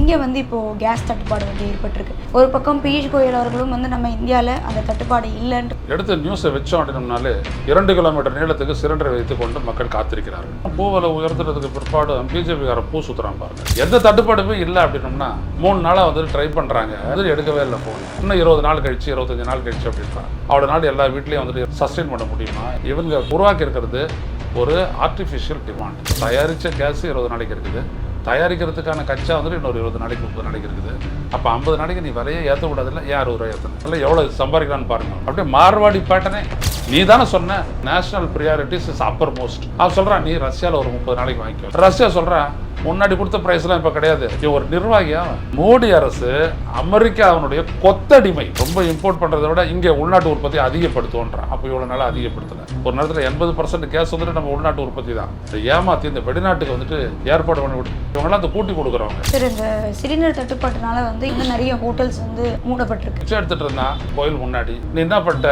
இங்கே வந்து இப்போது கேஸ் தட்டுப்பாடு வந்து ஏற்பட்டிருக்கு. ஒரு பக்கம் பியூஷ் கோயல் அவர்களும் வந்து நம்ம இந்தியாவில் அந்த தட்டுப்பாடு இல்லைன்னு எடுத்து நியூஸை வச்சோம் அப்படின்னம்னாலே 2 கிலோமீட்டர் நீளத்துக்கு சிலிண்டரை வைத்துக் கொண்டு மக்கள் காத்திருக்கிறார்கள். பூவில உயர்த்துறதுக்கு பிற்பாடு பிஜேபிக்காரன் பூ சுத்துறான் பாருங்க. எந்த தட்டுப்பாடுமே இல்லை அப்படின்னம்னா 3 நாளாக வந்து ட்ரை பண்ணுறாங்க, அது எடுக்கவே இல்லை போன். இன்னும் 20 நாள் கழிச்சு 25 நாள் கழிச்சு அப்படின்றான். அவ்வளோ நாள் எல்லா வீட்லேயும் வந்துட்டு சஸ்டெயின் பண்ண முடியுமா? இவங்க உருவாக்கி இருக்கிறது ஒரு ஆர்டிஃபிஷியல் டிமாண்ட். தயாரித்த கேஸ் 20 நாளைக்கு இருக்குது, தயாரிக்கிறதுக்கான கச்சா வந்துட்டு இன்னொரு 20 நாளைக்கு 30 நாளைக்கு இருக்குது. அப்போ 50 நாளைக்கு நீ விலையை ஏற்றக்கூடாதுல்ல, ஏன் 60 ரூபாய் ஏற்றணும் இல்லை, எவ்வளோ சம்பாதிக்கலான்னு பாருங்க. அப்படியே மார்வாடி பேட்டனே நீ தானே சொன்ன national priorities is Appar most. அவன் சொல்கிறான் நீ ரஷ்யாவில் ஒரு 30 நாளைக்கு வாங்கிக்கோ. ரஷ்யா சொல்கிறான் முன்னாடி கொடுத்த ப்ரைஸ்லாம் இப்போ கிடையாது. இவன் ஒரு நிர்வாகியா? மோடி அரசு அமெரிக்காவுடைய கொத்தடிமை. ரொம்ப இம்போர்ட் பண்ணுறதை விட இங்கே உள்நாட்டு உற்பத்தி அதிகப்படுத்துவோன்றான். அப்போ இவ்வளோ நாளாக அதிகப்படுத்தலை. ஒரு நேரத்தில் 80% கேஸ் வந்துட்டு நம்ம உள்நாட்டு உற்பத்தி தான். இந்த ஏமாற்றி இந்த வெளிநாட்டுக்கு வந்துட்டு ஏற்பாடு பண்ணி விட்டு இவங்கெல்லாம் அந்த கூட்டி கொடுக்குறவங்க. சார், இந்த சிலிண்டர் தட்டுப்பாட்டுனால வந்து இன்னும் நிறைய ஹோட்டல்ஸ் வந்து மூடப்பட்டிருக்கு. பிச்சை எடுத்துட்டு இருந்தான் கோயில் முன்னாடி. நீ என்ன பண்ணிட்ட?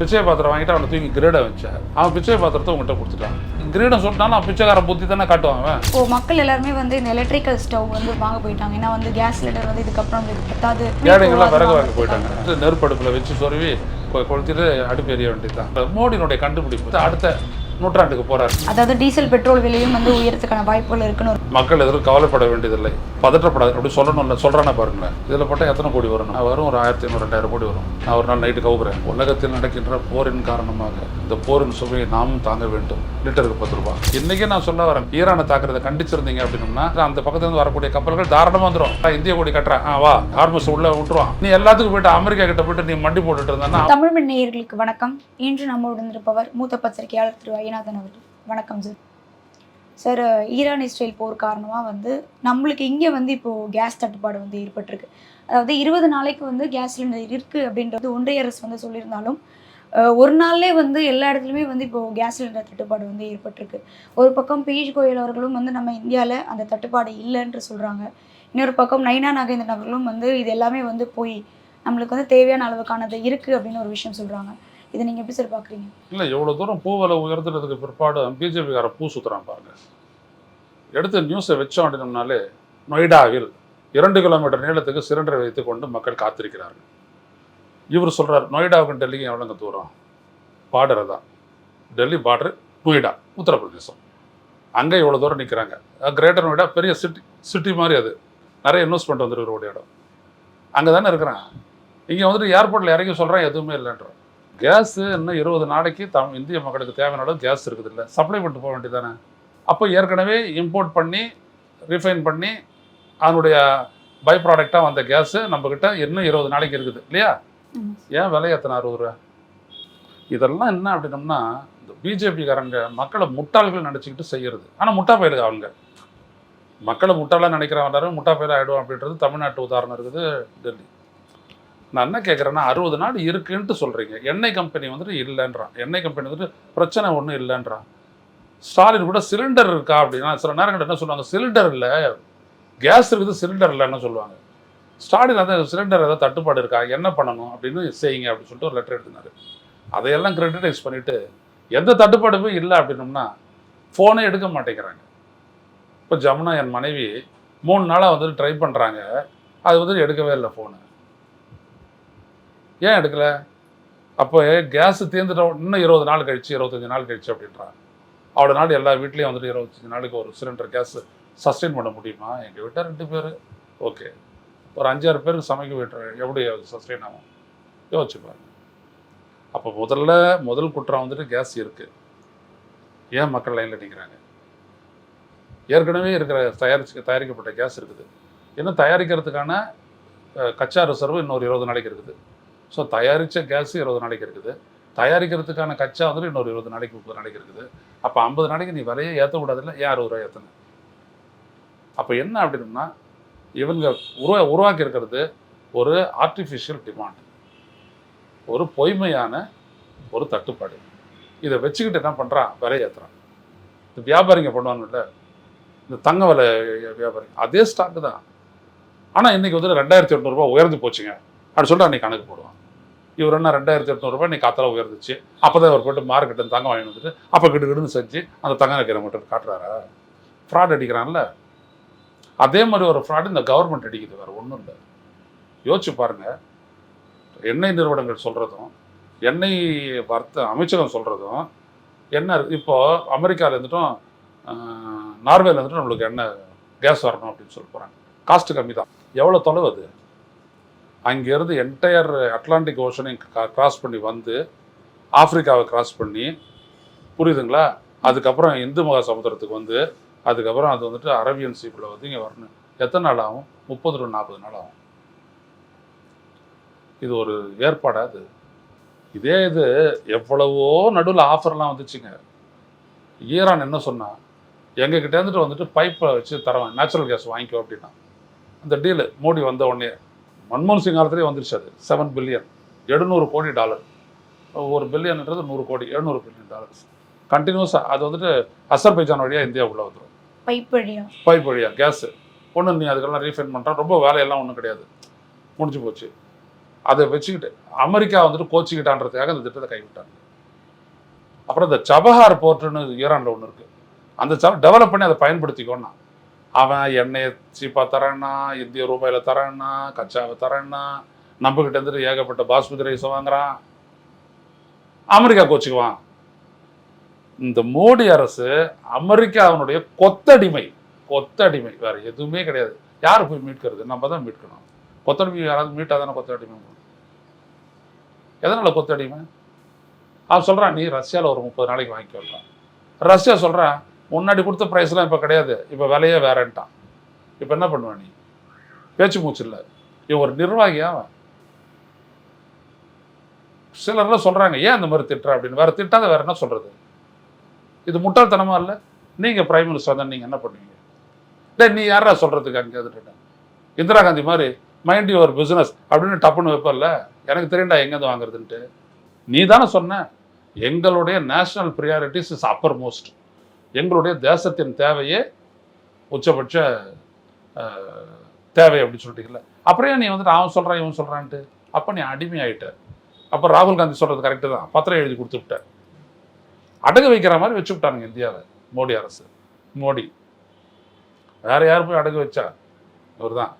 பிச்சை பாத்திரம் வாங்கிட்டு அவனை தூக்கி கிரீடை வச்ச. அவன் பிச்சை பாத்திரத்தை உங்கள்கிட்ட கொடுத்துட்டான். கிரீடம் சொல்லிட்டாலும் அவன் பிச்சைக்காரன் புத்தி தானே காட்டுவாங்க. இப்போ மக்கள் எல்லாருமே வந்து இந்த எலக்ட்ரிக்கல் ஸ்டவ் வந்து வாங்க போயிட்டாங்க. ஏன்னா வந்து கேஸ் சிலிண்டர் வந்து இதுக்கப்புறம் பத்தாது. ஏழைங்கள்லாம் விறகு வாங்க போயிட்டாங்க. நெருப்படுப்பில் வச்சு சொருவி கொளுத்திட்டு அடுப்பு எறிய வேண்டியதுதான். மோடியினுடைய கண்டுபிடிப்பு அடுத்த நூற்றாண்டுக்கு போறாரு. அதாவது டீசல் பெட்ரோல் விலையும் வந்து உயரத்துக்கான வாய்ப்புகள் இருக்குன்னு மக்கள் எதிர்த்து கவலைப்பட வேண்டியதில்லை, பதற்றப்படாது. அப்படி சொல்லணும்ல, சொல்றானே பாருங்களேன். இதில் போட்டால் எத்தனை கோடி வரும்? வரும் ஒரு 1500 2000 கோடி வரும். நான் ஒரு நாள் நைட்டு கவுக்குறேன். உலகத்தில் நடக்கின்ற போரின் காரணமாக இந்த போரின் சுமையை நாமும் தாங்க வேண்டும். லிட்டருக்கு 10 ரூபாய். இன்னைக்கு நான் சொல்ல வரேன், ஈரானை தாக்குறதை கண்டிச்சிருந்தீங்க அப்படின்னா அந்த பக்கத்துல இருந்து வரக்கூடிய கப்பல்கள் தாராளமாக வந்துடும். இந்திய கோடி கட்டுறேன், வா ஹார்மஸ் உள்ள விட்டுருவான். நீ எல்லாத்துக்கும் போயிட்டு அமெரிக்கா கிட்ட போயிட்டு நீ மண்டி போட்டுட்டு இருந்தா. தமிழ் நேயர்களுக்கு வணக்கம். இன்று நம்முடன் இருப்பவர் மூத்த பத்திரிகையாளர் திரு ஐயநாதன் அவர்கள். வணக்கம் சார். சார், ஈரான் இஸ்ரேல் போர் காரணமாக வந்து நம்மளுக்கு இங்கே வந்து இப்போது கேஸ் தட்டுப்பாடு வந்து ஏற்பட்டிருக்கு. அதாவது 20 நாளைக்கு வந்து கேஸ் சிலிண்டர் இருக்குது அப்படின்றது ஒன்றிய அரசு வந்து சொல்லியிருந்தாலும் ஒரு நாள்லே வந்து எல்லா இடத்துலையுமே வந்து இப்போது கேஸ் சிலிண்டர் தட்டுப்பாடு வந்து ஏற்பட்டிருக்கு. ஒரு பக்கம் பியூஷ் கோயல் அவர்களும் வந்து நம்ம இந்தியாவில் அந்த தட்டுப்பாடு இல்லைன்று சொல்கிறாங்க. இன்னொரு பக்கம் நைனா நாகேந்திரன் அவர்களும் வந்து இது எல்லாமே வந்து போய் நம்மளுக்கு வந்து தேவையான அளவுக்கானது இருக்குது அப்படின்னு ஒரு விஷயம் சொல்கிறாங்க. இதை நீங்கள் எப்படி சார் பார்க்குறீங்க? இல்லை, எவ்வளோ தூரம் பூவில உயர்த்துறதுக்கு பிற்பாடு பிஜேபிக்கார பூ சுற்றுறான் பாருங்க. எடுத்து நியூஸை வச்சோம் அப்படின்னம்னாலே நொய்டாவில் 2 கிலோமீட்டர் நீளத்துக்கு சிலிண்டரை வைத்துக் கொண்டு மக்கள் காத்திருக்கிறார்கள். இவர் சொல்கிறார் நொய்டாவுக்கும் டெல்லிக்கும் எவ்வளோங்க தூரம்? பார்டரை தான். டெல்லி பார்டர், நொய்டா உத்தரப்பிரதேசம். அங்கே இவ்வளோ தூரம் நிற்கிறாங்க. கிரேட்டர் நொய்டா பெரிய சிட்டி மாதிரி, அது நிறைய இன்வெஸ்ட்மெண்ட் வந்துருக்கிற ஒரு இடம். அங்கே தானே இருக்கிறான். இங்கே வந்துட்டு ஏர்போர்ட்டில் இறங்கி சொல்கிறான் எதுவுமே இல்லைன்றான். கேஸு இன்னும் 20 நாளைக்கு இந்திய மக்களுக்கு தேவையான அளவு கேஸ் இருக்குது இல்லை, சப்ளை பண்ணிட்டு போக வேண்டியதானே. அப்போ ஏற்கனவே இம்போர்ட் பண்ணி ரிஃபைன் பண்ணி அதனுடைய பை ப்ராடக்டாக வந்த கேஸு நம்மக்கிட்ட இன்னும் 20 நாளைக்கு இருக்குது இல்லையா? ஏன் விலை எத்தனை 60 ரூபா? இதெல்லாம் என்ன அப்படின்னம்னா இந்த பிஜேபிக்காரங்க மக்களை முட்டாள்கள் நினச்சிக்கிட்டு செய்கிறது. ஆனால் முட்டா பயிலுங்க அவங்க. மக்களை முட்டாளாக நினைக்கிறவங்க முட்டா பயிலாக ஆகிடும் அப்படின்றது தமிழ்நாட்டு உதாரணம் இருக்குது, டெல்லி. நான் என்ன கேட்குறேன்னா 60 நாள் இருக்குன்ட்டு சொல்கிறீங்க. எண்ணெய் கம்பெனி வந்துட்டு இல்லைன்றான். எண்ணெய் கம்பெனி வந்துட்டு பிரச்சனை ஒன்றும் இல்லைன்றான். ஸ்டாலின் கூட சிலிண்டர் இருக்கா அப்படின்னா சில நேரங்கள் என்ன சொல்லுவாங்க, சிலிண்டர் இல்லை கேஸ் இருக்குது, சிலிண்டர் இல்லைன்னு சொல்லுவாங்க. ஸ்டாலின் அந்த சிலிண்டர் ஏதாவது தட்டுப்பாடு இருக்கா, என்ன பண்ணணும் அப்படின்னு செய்யுங்க அப்படின்னு சொல்லிட்டு ஒரு லெட்டர் எடுத்துனாரு. அதையெல்லாம் கிரெடிட்டைஸ் பண்ணிவிட்டு எந்த தட்டுப்பாடுமே இல்லை அப்படின்னோம்னா ஃபோனே எடுக்க மாட்டேங்கிறாங்க. இப்போ ஜமுனா என் மனைவி 3 நாளாக வந்துட்டு ட்ரை பண்ணுறாங்க, அது வந்துட்டு எடுக்கவே இல்லை ஃபோனு. ஏன் எடுக்கலை? அப்போ கேஸு தீர்ந்துட்டோம் இன்னும் 20 நாள் கழிச்சு 25 நாள் கழிச்சு அப்படின்றாங்க. அவ்வளோ நாள் எல்லா வீட்லேயும் வந்துட்டு 25 நாளுக்கு ஒரு சிலிண்டர் கேஸு சஸ்டெயின் பண்ண முடியுமா? எங்கள் வீட்டில் 2 பேர், ஓகே, ஒரு 5-6 பேருக்கு சமைக்க விட்டுறேன், எப்படி சஸ்டெயின் ஆகும் யோசிச்சுப்பாங்க. அப்போ முதல் குற்றம் வந்துட்டு கேஸ் இருக்குது. ஏன் மக்கள் லைனில் நிற்கிறாங்க? ஏற்கனவே இருக்கிற தயாரிக்கப்பட்ட கேஸ் இருக்குது, இன்னும் தயாரிக்கிறதுக்கான கச்சா ரிசர்வு இன்னொரு 20 நாளைக்கு இருக்குது. ஸோ தயாரித்த கேஸு 20 நாளைக்கு இருக்குது, தயாரிக்கிறதுக்கான கச்சா வந்துட்டு இன்னொரு 20 நாளைக்கு 30 நாளைக்கு இருக்குது. அப்போ 50 நாளைக்கு நீ விலையை ஏற்றக்கூடாதுல்ல, ஏன் 60 ரூபாய் ஏற்றணும்? அப்போ என்ன அப்படின்னா இவங்க உருவாக்கி இருக்கிறது ஒரு ஆர்டிஃபிஷியல் டிமாண்ட், ஒரு பொய்மையான ஒரு தட்டுப்பாடு. இதை வச்சுக்கிட்டு என்ன பண்ணுறான், விலை ஏற்றுறான். இந்த வியாபாரிங்க பண்ணுவாங்கல்ல, இந்த தங்க விலை வியாபாரிங்க அதே ஸ்டாக்கு தான். ஆனால் இன்றைக்கி வந்துட்டு 2800 ரூபா உயர்ந்து போச்சுங்க அப்படின்னு சொல்லிட்டு அன்றைக்கி கணக்கு போடுவான். இவர் என்ன 2800 ரூபாய் நீ காத்தால உயர்ந்துச்சு, அப்போ தான் அவர் போய்ட்டு மார்க்கெட்டு தங்கம் வாங்கி வந்துட்டு அப்போ கிடுன்னு செஞ்சு அந்த தங்கம் வைக்கிற மட்டும் காட்டுறாரா? ஃப்ராட் அடிக்கிறான்ல. அதே மாதிரி ஒரு ஃப்ராட் இந்த கவர்மெண்ட் அடிக்குது, வேறு ஒன்றும் இல்லை. யோசிச்சு பாருங்க, எண்ணெய் நிறுவனங்கள் சொல்கிறதும் எண்ணெய் அமைச்சகம் சொல்கிறதும் என்ன இப்போ அமெரிக்காவில் இருந்துட்டும் நார்வேல இருந்துட்டும் நம்மளுக்கு எண்ணெய் கேஸ் வரணும் அப்படின்னு சொல்ல போகிறாங்க. காஸ்ட்டு கம்மி தான். எவ்வளோ தொலைவு அது? அங்கேருந்து என்டையர் அட்லாண்டிக் ஓஷனை கிராஸ் பண்ணி வந்து ஆப்பிரிக்காவை கிராஸ் பண்ணி, புரியுதுங்களா, அதுக்கப்புறம் இந்து மகா சமுத்திரத்துக்கு வந்து அதுக்கப்புறம் அது வந்துட்டு அரேபியன் சீக்குள்ளே வந்து இங்கே வரணும். எத்தனை நாள் ஆகும்? 30 to 40 நாள் ஆகும். இது ஒரு ஏற்பாடா? அது இதே இது எவ்வளவோ நடுவில் ஆஃபர்லாம் வந்துச்சுங்க. ஈரான் என்ன சொன்னா, எங்ககிட்ட இருந்துட்டு வந்துட்டு பைப்பை வச்சு தரவேன், நேச்சுரல் கேஸ் வாங்கிக்கோ அப்படின்னா. அந்த டீலு மோடி வந்த உடனே மன்மோகன் சிங் காலத்திலே வந்துருச்சு. அது $7 பில்லியன், $700 கோடி. ஒரு பில்லியன்ன்றது 100 கோடி, $700 பில்லியன் கண்டினியூஸாக. அது வந்துட்டு அசர்பைஜான் வழியாக இந்தியாவுக்குள்ளே வந்துடும். பைப் வழியாக கேஸு ஒன்று. நீ அதுக்கெல்லாம் ரீஃபைன் பண்ணுறான், ரொம்ப வேலையெல்லாம் ஒன்றும் கிடையாது, முடிஞ்சு போச்சு. அதை வச்சுக்கிட்டு அமெரிக்கா வந்துட்டு கோச்சிக்கிட்டான்றதுக்காக இந்த திட்டத்தை கைவிட்டாங்க. அப்புறம் இந்த சபஹார் போர்ட்டுன்னு ஈரானில் ஒன்று இருக்குது. அந்த டெவலப் பண்ணி அதை பயன்படுத்திக்கோன்னா, அவன் எண்ணெயை சீப்பாக தரேன்னா, இந்திய ரூபாயில் தரேன்னா, கச்சாவை தரேன்னா, நம்மக்கிட்ட இருந்துட்டு ஏகப்பட்ட பாஸ்மதி ரைஸை வாங்குறான், அமெரிக்கா கோச்சிக்குவான். இந்த மோடி அரசு அமெரிக்காவினுடைய கொத்தடிமை, வேற எதுவுமே கிடையாது. யார் போய் மீட்கிறது? நம்ம தான் மீட்கணும். கொத்தடிமை யாராவது மீட்டாதானே கொத்தடிமை. எதனால கொத்தடிமை? அவன் சொல்கிறான், நீ ரஷ்யாவில் ஒரு 30 நாளைக்கு வாங்கி சொல்கிறான். ரஷ்யா சொல்கிறான், முன்னாடி கொடுத்த ப்ரைஸ்லாம் இப்போ கிடையாது, இப்போ விலையே வேறன்ட்டான். இப்போ என்ன பண்ணுவான் நீ? பேச்சு மூச்சு இல்லை. இவன் ஒரு நிர்வாகியா? சிலர்லாம் சொல்கிறாங்க, ஏன் அந்த மாதிரி திட்டுற அப்படின்னு. வேறு திட்டாத வேறு என்ன சொல்கிறது? இது முட்டாள்தனமா இல்லை? நீங்கள் பிரைம் மினிஸ்டர் தான், நீங்கள் என்ன பண்ணுவீங்க? நீ யாரா சொல்கிறதுக்கு? அங்கே எதுட்டு இந்திரா காந்தி மாதிரி மைண்ட் யுவர் பிஸ்னஸ் அப்படின்னு டப்புன்னு வைப்பல. எனக்கு தெரியண்டா எங்கேருந்து வாங்குறதுன்ட்டு. நீ தானே சொன்ன, எங்களுடைய national priorities is Appar most. எங்களுடைய தேசத்தின் தேவையே உச்சபட்ச தேவை அப்படின்னு சொல்லிட்டீங்கல்ல. அப்புறம் நீ வந்துட்டு அவன் சொல்கிறான் இவன் சொல்கிறான்ட்டு. அப்போ நீ அடிமையாயிட்ட. அப்போ ராகுல் காந்தி சொல்கிறது கரெக்டு தான், பத்திரம் எழுதி கொடுத்துவிட்ட. அடகு வைக்கிற மாதிரி வச்சு விட்டானுங்க இந்தியாவை மோடி அரசு. மோடி வேற யார் போய் அடகு வச்சா? அவர் தான்.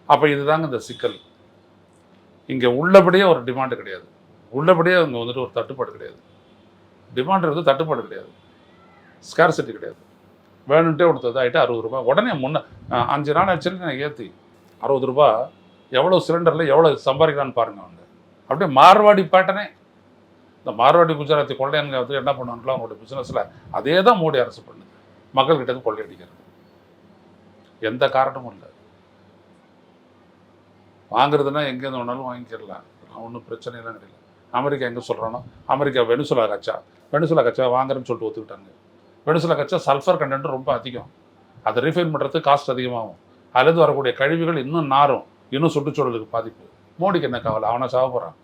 அப்போ இதுதாங்க இந்த சிக்கல். இங்கே உள்ளபடியே ஒரு டிமாண்டு கிடையாது, உள்ளபடியே அங்கே வந்துட்டு ஒரு தட்டுப்பாடு கிடையாது. டிமாண்ட் இருக்குது, தட்டுப்பாடு கிடையாது, ஸ்கேர்சிட்டி கிடையாது. வேணுன்ட்டே கொடுத்தது ஆகிட்டு ₹60. உடனே 5 நாள் ஆக்சுவலி நான் ஏற்றி ₹60 எவ்வளோ சிலிண்டரில் எவ்வளோ சம்பாதிக்கிறான்னு பாருங்கள். அவங்க அப்படியே மார்வாடி பேட்டனே. இந்த மார்வாடி குஜராத்தி கொள்ளையன்க வந்து என்ன பண்ணுவாங்களோ அவங்களோட பிஸ்னஸில் அதே தான் மோடி அரசு பண்ணுது. மக்கள்கிட்ட இருந்து கொள்ளையடிக்கிறது, எந்த காரணமும் இல்லை. வாங்குறதுனா எங்கேருந்து வேணாலும் வாங்கிக்கிறலாம், ஒன்றும் பிரச்சனைலாம் கிடையாது. அமெரிக்கா எங்கே சொல்கிறானோ, அமெரிக்கா வெனிசுலா கச்சா வாங்குறேன்னு சொல்லிட்டு ஒத்துக்கிட்டாங்க. வெனிசுலா கச்சா சல்ஃபர் கண்டென்ட் ரொம்ப அதிகம், அதை ரீஃபைன் பண்ணுறதுக்கு காஸ்ட் அதிகமாகும். அதுலேருந்து வரக்கூடிய கழிவுகள் இன்னும் நாரும், இன்னும் சுற்றுச்சூழலுக்கு பாதிப்பு. மோடிக்கு என்ன கவலை? அவனை சாவ போகிறான்,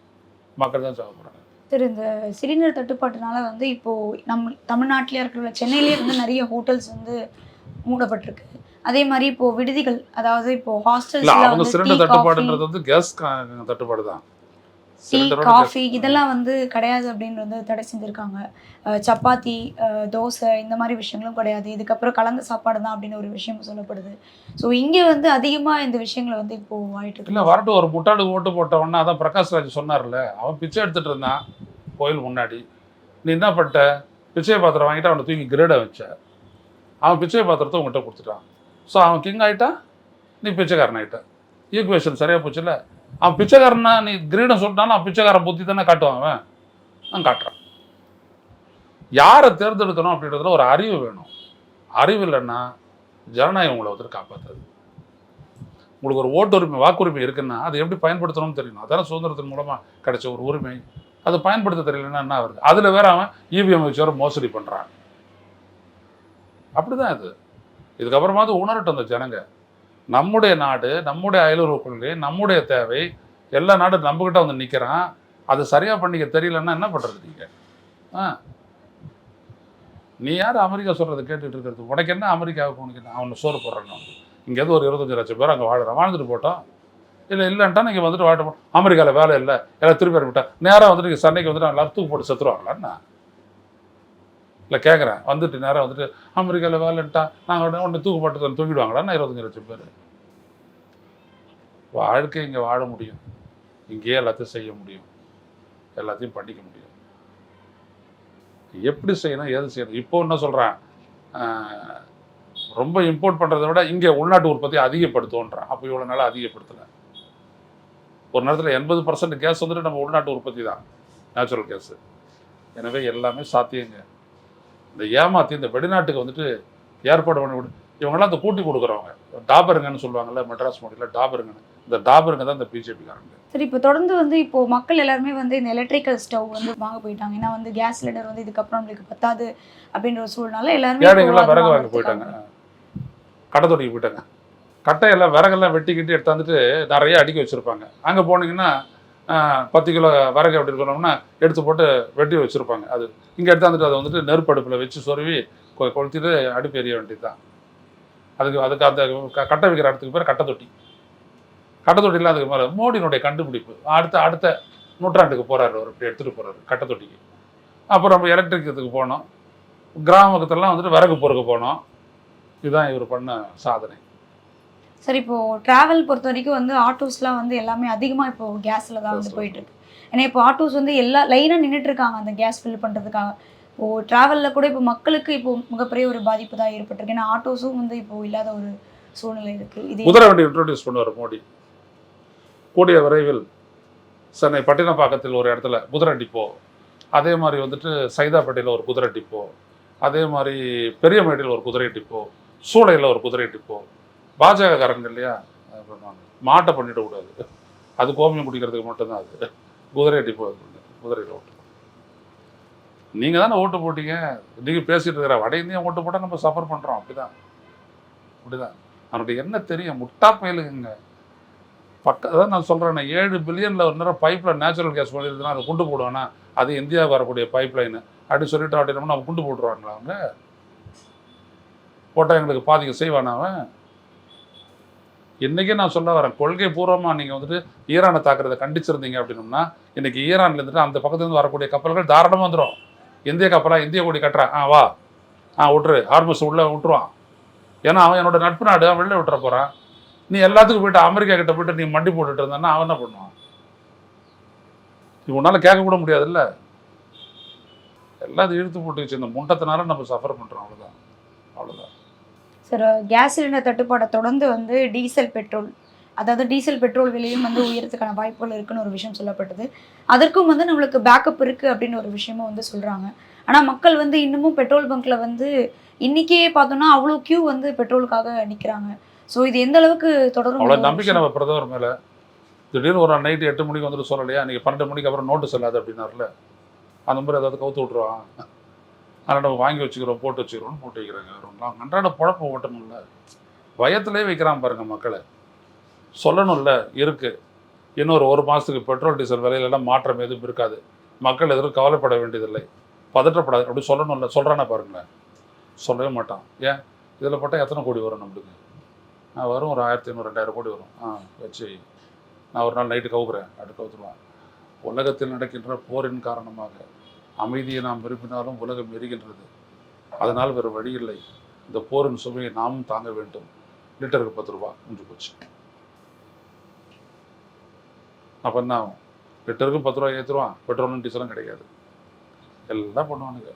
மக்கள் தான் சாவ போகிறாங்க. சார், இந்த சிலிண்டர் தட்டுப்பாட்டுனால வந்து இப்போது தமிழ்நாட்டிலே இருக்கிற சென்னையிலே வந்து நிறைய ஹோட்டல்ஸ் வந்து மூடப்பட்டிருக்கு. அதே மாதிரி இப்போது விடுதிகள், அதாவது இப்போது ஹாஸ்டல்ஸ், அவங்க சிலிண்டர் தட்டுப்பாடுன்றது வந்து கேஸ் தட்டுப்பாடு தான். டீ காஃபி இதெல்லாம் வந்து கிடையாது அப்படின்னு வந்து தடை செஞ்சுருக்காங்க. சப்பாத்தி, தோசை இந்த மாதிரி விஷயங்களும் கிடையாது. இதுக்கப்புறம் கலந்த சாப்பாடு தான் அப்படின்னு ஒரு விஷயம் சொல்லப்படுது. ஸோ இங்கே வந்து அதிகமாக இந்த விஷயங்களை வந்து இப்போது ஆகிட்டு இல்லை. வரட்டும், ஒரு முட்டாளுக்கு ஓட்டு போட்டவொன்னா அதான் பிரகாஷ் ராஜ் சொன்னார்ல, அவன் பிச்சை எடுத்துகிட்டு இருந்தான் கோயில் முன்னாடி. நீ என்ன பண்ணிட்ட? பிச்சை பாத்திரம் வாங்கிட்டு அவனை தூக்கி கிரேடை வச்ச. அவன் பிச்சை பாத்திரத்தை உங்கள்கிட்ட கொடுத்துட்டான். ஸோ அவன் கிங் ஆகிட்டான், நீ பிச்சைக்காரன் ஆகிட்ட. ஈக்குவேஷன் சரியாக போச்சுல்ல. அவன் பிச்சைக்காரனா நீ கிரீடம் சொல்லிட்டாலும் அவன் பிச்சைக்காரன் புத்தி தானே காட்டுவான். அவன் காட்டுறான். யாரை தேர்ந்தெடுக்கணும் அப்படின்றதுல ஒரு அறிவு வேணும். அறிவு இல்லைன்னா ஜனநாயகம் உங்களை வந்துட்டு காப்பாற்றாது. உங்களுக்கு ஒரு ஓட்டுரிமை, வாக்குரிமை இருக்குன்னா அதை எப்படி பயன்படுத்தணும்னு தெரியணும். அதான சுதந்திரத்தின் மூலமாக கிடைச்ச ஒரு உரிமை. அதை பயன்படுத்த தெரியலன்னா என்ன வருது? அதில் வேற அவன் இவிஎம் வச்சு வேற மோசடி பண்ணுறான். அப்படிதான் இது. இதுக்கப்புறமாவது உணரட்டும் அந்த ஜனங்க. நம்முடைய நாடு, நம்முடைய அயலுறவு கொள்கை, நம்முடைய தேவை, எல்லா நாடும் நம்மகிட்ட வந்து நிற்கிறான். அதை சரியாக பண்ணிக்க தெரியலன்னா என்ன பண்ணுறது நீங்கள்? நீ யார் அமெரிக்கா சொல்கிறத கேட்டுட்டு இருக்கிறது? உனக்கு என்ன அமெரிக்காவுக்கு உனக்கு என்ன? அவனை சோறு போடுறான்னு இங்கேருந்து ஒரு 25 லட்சம் பேர் அங்கே வாழ்ந்துட்டு போட்டோம். இல்லைன்ட்டா நீங்கள் வந்துட்டு வாட்ட அமெரிக்காவில் வேலை இல்லை, எல்லாம் திருப்பி விட்டா நேராக வந்துட்டு சென்னைக்கு வந்துட்டு எல்லாரும் தூக்கு போட்டு செத்துருவாங்களான்னா இல்லை கேட்குறேன், வந்துட்டு நேரம் வந்துட்டு அமெரிக்காவில் வேலைன்ட்டா நாங்கள் ஒன்று தூக்கப்பட்டு தூக்கிடுவாங்களான்னா 25 லட்சம் பேர். வாழ்க்கை இங்கே வாழ முடியும், இங்கேயே எல்லாத்தையும் செய்ய முடியும், எல்லாத்தையும் பண்ணிக்க முடியும். எப்படி செய்யணும், ஏது செய்யணும். இப்போ என்ன சொல்கிறேன், ரொம்ப இம்போர்ட் பண்ணுறதை விட இங்கே உள்நாட்டு உற்பத்தி அதிகப்படுத்துவோன்றான். அப்போ இவ்வளோ நாளாக அதிகப்படுத்தலை. ஒரு நேரத்தில் 80% கேஸ் வந்துட்டு நம்ம உள்நாட்டு உற்பத்தி தான், நேச்சுரல் கேஸு. எனவே எல்லாமே சாத்தியங்க. இந்த ஏமாற்றி இந்த வெளிநாட்டுக்கு வந்துட்டு ஏற்பாடு பண்ணி விடு. இவங்கெல்லாம் இந்த கூட்டி கொடுக்குறவங்க டாபருங்கன்னு சொல்லுவாங்கல்ல, மெட்ராஸ் மொழியில் டாபருங்கன்னு. இந்த டாபருங்க தான் இந்த பிஜேபிக்காரங்க. சரி, இப்போ தொடர்ந்து வந்து இப்போ மக்கள் எல்லாருமே வந்து இந்த எலக்ட்ரிக்கல் ஸ்டவ் வந்து வாங்க போயிட்டாங்க. ஏன்னா வந்து கேஸ் சிலிண்டர் வந்து இதுக்கப்புறம் நம்மளுக்கு பத்தாது அப்படின்ற ஒரு சூழ்நிலை எல்லாருமே ஏழைங்கெல்லாம் விறகு வாங்க போயிட்டாங்க, கடை தொட்டிக்கு போயிட்டாங்க. கட்டையெல்லாம் விறகெல்லாம் வெட்டிக்கிட்டு எடுத்தாந்துட்டு நிறைய அடுக்கி வச்சுருப்பாங்க. அங்கே போனீங்கன்னா 10 கிலோ விறகு அப்படி இருக்கணும்னா எடுத்து போட்டு வெட்டி வச்சுருப்பாங்க. அது இங்கே எடுத்தாந்துட்டு அதை வந்துட்டு நெருப்படுப்பில் வச்சு சொருவி கொளுத்திட்டு அடுப்பு எரிய வேண்டியது தான். அதுக்கு அந்த கட்டை வைக்கிற இடத்துக்கு பேர் கட்டை தொட்டி. கட்டை தொட்டியில் அதுக்கு மேலே மோடியினுடைய கண்டுபிடிப்பு. அடுத்த நூற்றாண்டுக்கு போகிறாரு அவர், இப்படி எடுத்துகிட்டு போகிறாரு கட்டை தொட்டிக்கு. அப்புறம் நம்ம எலக்ட்ரிக் இதுக்கு போனோம், கிராமத்துலலாம் வந்துட்டு விறகு பொறுக்க போனோம். இதுதான் இவர் பண்ண சாதனை. சரி, இப்போ டிராவல் பொறுத்த வரைக்கும் வந்து ஆட்டோஸ்லாம் வந்து எல்லாமே அதிகமாக இப்போ கேஸில் தான் வந்து போயிட்டு இருக்கு. ஏன்னா இப்போ ஆட்டோஸ் வந்து எல்லா லைனாக நின்றுட்டு இருக்காங்க அந்த கேஸ் ஃபில் பண்ணுறதுக்காக. இப்போ டிராவலில் கூட இப்போ மக்களுக்கு இப்போ மிகப்பெரிய ஒரு பாதிப்பு தான் ஏற்பட்டிருக்கு. ஏன்னா ஆட்டோஸும் வந்து இப்போ இல்லாத ஒரு சூழ்நிலை இருக்கு. இது குதிரை வண்டி இன்ட்ரோடியூஸ் பண்ணுவார் மோடி. கூடிய விரைவில் சென்னை பட்டினப்பாக்கத்தில் ஒரு இடத்துல குதிரை டிப்போ, அதே மாதிரி வந்துட்டு சைதாப்பேட்டையில் ஒரு குதிரை டிப்போ, அதே மாதிரி பெரியமேட்டில் ஒரு குதிரை டிப்போ, சூளையில் ஒரு குதிரை டிப்போ. பாஜகக்காரங்க இல்லையா, மாட்டை பண்ணிடக்கூடாது, அது கோமியம் குடிக்கிறதுக்கு மட்டும்தான் அது குதிரை டிப்போ. குதிரையில் ஓட்டு நீங்கள் தானே ஓட்டு போட்டீங்க, நீங்கள் பேசிட்டு இருக்கிற வட இந்தியா ஓட்டு போட்டால் நம்ம சஃபர் பண்ணுறோம். அப்படிதான் அவனுடைய என்ன தெரியும், முட்டா பயலுங்க. அதான் நான் சொல்கிறேன், 7 பில்லியனில் ஒரு நேரம் பைப்பில் நேச்சுரல் கேஸ் பண்ணியிருந்ததுன்னா அதை குண்டு போடுவானா, அது இந்தியாவுக்கு வரக்கூடிய பைப் லைனு அப்படி சொல்லிட்டு அப்படின்னா அவன் குண்டு போட்டுருவாங்களா? அவங்க போட்டால் எங்களுக்கு பாதிக்க செய்வானா அவன்? இன்றைக்கே நான் சொல்ல வரேன், கொள்கை பூர்வமாக நீங்கள் வந்துட்டு ஈரானை தாக்குறதை கண்டிச்சிருந்தீங்க அப்படின்னோம்னா இன்றைக்கி ஈரான்ல இருந்துட்டு அந்த பக்கத்துலேருந்து வரக்கூடிய கப்பல்கள் தாராளமாக வந்துடும். இந்திய கப்பலாக இந்திய கொடி கட்டுறான், வா விட்டுரு, ஹார்மஸ் உள்ளே விட்டுருவான். ஏன்னா அவன் என்னோட நட்பு நாடு, அவன் வெளில விட்டுற போகிறான். நீ எல்லாத்துக்கும் போய்ட்டு அமெரிக்கா கிட்ட போய்ட்டு நீ மண்டி போட்டுட்டு இருந்தான்னா அவன் என்ன பண்ணுவான்? நீ உன்னால் கேட்க கூட முடியாதுல்ல. எல்லாத்தையும் இழுத்து போட்டு வச்சு இந்த முண்டத்தினால நம்ம சஃபர் பண்ணுறோம். அவ்வளோதான். சார், கேஸ் சிலிண்டர் தட்டுப்பாடை தொடர்ந்து வந்து டீசல் பெட்ரோல் விலையும் வந்து உயரத்துக்கான வாய்ப்புகள் இருக்குன்னு ஒரு விஷயம் சொல்லப்பட்டது. அதற்கும் வந்து நம்மளுக்கு பேக்கப் இருக்குது அப்படின்னு ஒரு விஷயமும் வந்து சொல்கிறாங்க. ஆனால் மக்கள் வந்து இன்னமும் பெட்ரோல் பங்க்கில் வந்து இன்றைக்கே பார்த்தோன்னா அவ்வளோ கியூ வந்து பெட்ரோலுக்காக நிற்கிறாங்க. ஸோ இது எந்த அளவுக்கு தொடரும்? அவ்வளோ நம்பிக்கை நம்ம பிரதமர் மேலே. திடீர்னு ஒரு நைட்டு 8 மணிக்கு வந்துட்டு சொல்லலையா, நீங்கள் 12 மணிக்கு அப்புறம் நோட்டீஸ் இல்லாது அப்படின்னாருல, அந்த மாதிரி ஏதாவது கவுத்து விட்ருவான். அதனால் நம்ம வாங்கி வச்சுக்கிறோம், போட்டு வச்சுக்கிறோம்னு போட்டு வைக்கிறாங்க. ரொம்ப அன்றாட பொழப்ப ஓட்டணும்ல, பயத்திலே வைக்கிறான் பாருங்கள் மக்களை. சொல்லணும்ல இருக்குது, இன்னொரு 1 மாதத்துக்கு பெட்ரோல் டீசல் விலையிலலாம் மாற்றம் எதுவும் இருக்காது, மக்கள் எதுவும் கவலைப்பட வேண்டியதில்லை, பதற்றப்படாது அப்படி சொல்லணும்ல. சொல்கிறானே பாருங்களேன், சொல்லவே மாட்டான். ஏன் இதில் போட்டால் எத்தனை கோடி வரும் நம்மளுக்கு? வரும், ஒரு 1500 2000 கோடி வரும். வச்சு நான் ஒரு நாள் நைட்டு கவுக்குறேன், அப்படி கவுத்துருவான். உலகத்தில் நடக்கின்ற போரின் காரணமாக அமைதியை நாம் விரும்பினாலும் உலகம் எரிகின்றது. அதனால் வேறு வழி இல்லை, இந்த போரின் சுமையை நாமும் தாங்க வேண்டும். லிட்டருக்கு 10 ரூபா முடிஞ்சு போச்சு. அப்போ என்ன ஆகும்? லிட்டருக்கும் 10 ரூபா ஏற்றுருவான், பெட்ரோலும் டீசலும் கிடைக்காது, எல்லாம் பண்ணுவானுங்க.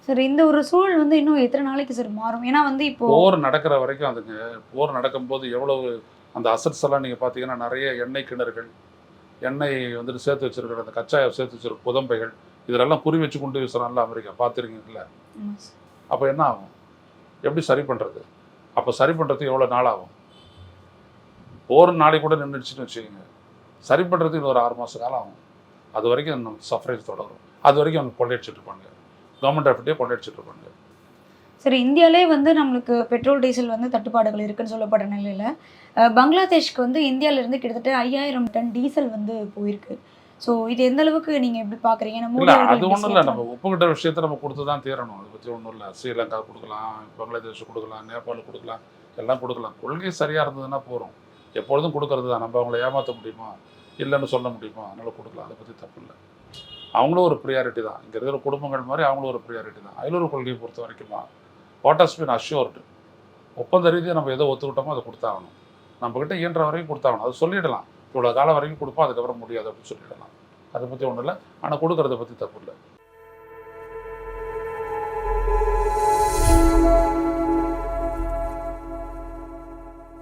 சார், இந்த ஒரு சூழல் வந்து இன்னும் எத்தனை நாளைக்கு சார் மாறும்? ஏன்னா வந்து இப்போ போர் நடக்கிற வரைக்கும் அதுங்க, போர் நடக்கும்போது எவ்வளவு அந்த அசட்ஸ் எல்லாம் நீங்கள் பார்த்தீங்கன்னா நிறைய எண்ணெய் கிணறுகள், எண்ணெய் வந்துட்டு சேர்த்து வச்சிருக்கிற அந்த கச்சாயை சேர்த்து வச்சிருக்க புதம்பைகள், இதெல்லாம் குறி வச்சு கொண்டு வீசுறான்ல அமெரிக்கா, பார்த்துருக்கீங்களா? அப்போ என்ன ஆகும்? எப்படி சரி பண்ணுறது? அப்போ சரி பண்ணுறதுக்கு எவ்வளோ நாள் ஆகும்? போர் நாளைக்கு கூட நின்றுச்சுன்னு வச்சுக்கோங்க, சரி பண்ணுறதுக்கு இன்னொரு 6 மாத காலம் ஆகும். அது வரைக்கும் நம்ம சஃபரேஜ் தொடரும். அது வரைக்கும் அவங்க கொள்ளையடிச்சிட்டு இருப்பாங்க, கவர்மெண்ட் ஆஃப்டே கொள்ளையடிச்சிட்டு இருப்பாங்க. சரி, இந்தியாவிலே வந்து நம்மளுக்கு பெட்ரோல் டீசல் வந்து தட்டுப்பாடுகள் இருக்குன்னு சொல்லப்படுற நிலையில் பங்களாதேஷ்க்கு வந்து இந்தியாவிலேருந்து கிட்டத்தட்ட 5000 டன் டீசல் வந்து போயிருக்கு. ஸோ இது எந்த அளவுக்கு நீங்கள் எப்படி பார்க்குறீங்க? இல்லை, அது ஒன்றும் இல்லை, நம்ம ஒப்புக்கிட்ட விஷயத்த நம்ம கொடுத்து தான் தீரணும். அதை பற்றி ஒன்றும் இல்லை. ஸ்ரீலங்கா கொடுக்கலாம், பங்களாதேஷ் கொடுக்கலாம், நேபாள் கொடுக்கலாம், எல்லாம் கொடுக்கலாம். கொள்கை சரியாக இருந்ததுன்னா போகிறோம். எப்பொழுதும் கொடுக்கறது தான். நம்ம அவங்கள ஏமாற்ற முடியுமா, இல்லைன்னு சொல்ல முடியுமா? அதனால் கொடுக்கலாம், அதை பற்றி தப்பு இல்லை. அவங்களும் ஒரு ப்ரியாரிட்டி தான். இங்கே இருக்கிற குடும்பங்கள் மாதிரி அவங்களும் ஒரு ப்ரியாரிட்டி தான். அயலூர் கொள்கையை பொறுத்த வரைக்குமா வாட் ஹஸ் பீன் அஷ்யூர்டு, ஒப்பந்த ரீதியாக நம்ம எதோ ஒத்துக்கிட்டோமோ அதை கொடுத்தாகணும். நம்மக்கிட்ட இயன்ற வரைக்கும் கொடுத்தாகணும். அது சொல்லிடலாம், இவ்வளோ காலம் வரைக்கும் கொடுப்போம், அதுக்கப்புறம் முடியாது அப்படின்னு சொல்லிடலாம். அதை பற்றி ஒன்றும் இல்லை. ஆனால் கொடுக்கறத பற்றி தப்பு இல்லை.